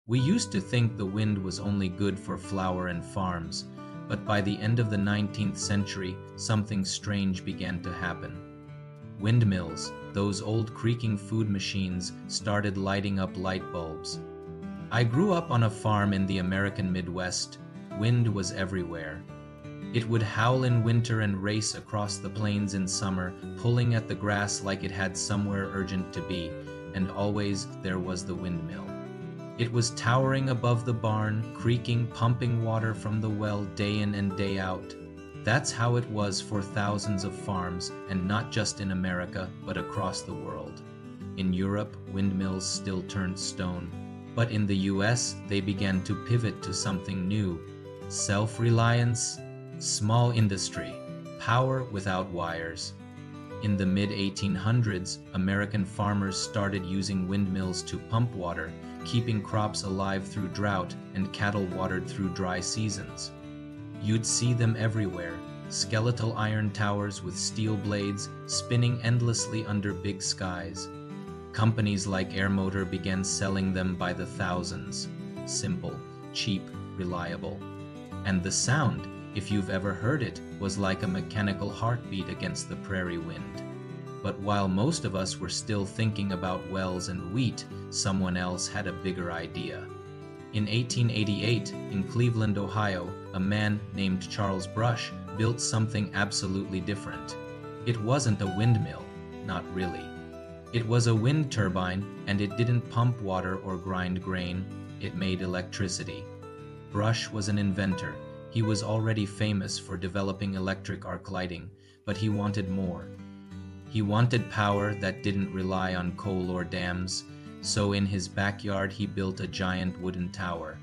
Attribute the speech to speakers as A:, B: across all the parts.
A: We used to think the wind was only good for flour and farms, but by the end of the 19th century, something strange began to happen. Windmills, those old creaking food machines, started lighting up light bulbs. I grew up on a farm in the American Midwest. Wind was everywhere. It would howl in winter and race across the plains in summer, pulling at the grass like it had somewhere urgent to be, and always there was the windmill. It was towering above the barn, creaking, pumping water from the well day in and day out. That's how it was for thousands of farms, and not just in America, but across the world. In Europe, windmills still turned stone, but in the US, they began to pivot to something new: self-reliance, small industry, power without wires. In the mid-1800s, American farmers started using windmills to pump water, keeping crops alive through drought and cattle watered through dry seasons. You'd see them everywhere, skeletal iron towers with steel blades spinning endlessly under big skies. Companies like Airmotor began selling them by the thousands. Simple, cheap, reliable. And the sound, if you've ever heard it, was like a mechanical heartbeat against the prairie wind. But while most of us were still thinking about wells and wheat, someone else had a bigger idea. In 1888, in Cleveland, Ohio, a man named Charles Brush built something absolutely different. It wasn't a windmill, not really. It was a wind turbine, and it didn't pump water or grind grain, it made electricity. Brush was an inventor. He was already famous for developing electric arc lighting, but he wanted more. He wanted power that didn't rely on coal or dams, so in his backyard he built a giant wooden tower.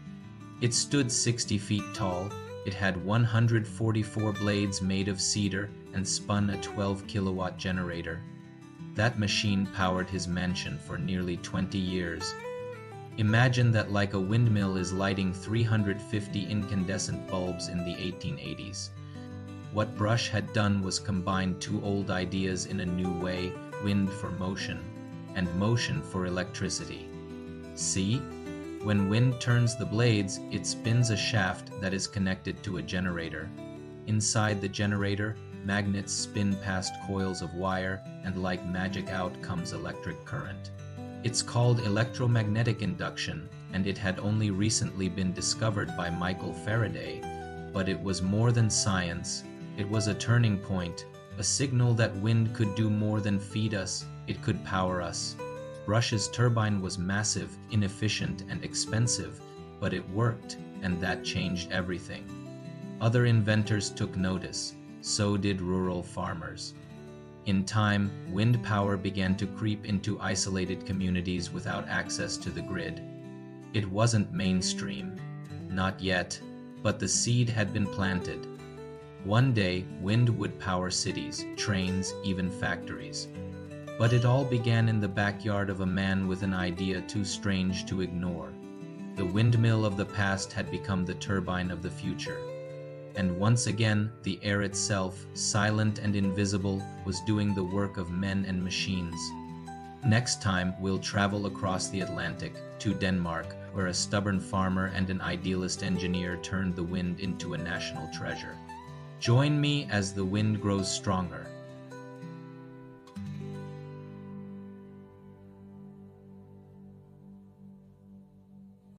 A: It stood 60 feet tall, it had 144 blades made of cedar and spun a 12-kilowatt generator. That machine powered his mansion for nearly 20 years. Imagine that like a windmill is lighting 350 incandescent bulbs in the 1880s. What Brush had done was combine two old ideas in a new way: wind for motion, and motion for electricity. See? When wind turns the blades, it spins a shaft that is connected to a generator. Inside the generator, magnets spin past coils of wire, and like magic out comes electric current. It's called electromagnetic induction, and it had only recently been discovered by Michael Faraday. But it was more than science. It was a turning point, a signal that wind could do more than feed us, it could power us. Brush's turbine was massive, inefficient, and expensive, but it worked, and that changed everything. Other inventors took notice, so did rural farmers. In time, wind power began to creep into isolated communities without access to the grid. It wasn't mainstream, not yet, but the seed had been planted. One day, wind would power cities, trains, even factories. But it all began in the backyard of a man with an idea too strange to ignore. The windmill of the past had become the turbine of the future. And once again, the air itself, silent and invisible, was doing the work of men and machines. Next time, we'll travel across the Atlantic to Denmark, where a stubborn farmer and an idealist engineer turned the wind into a national treasure. Join me as the wind grows stronger,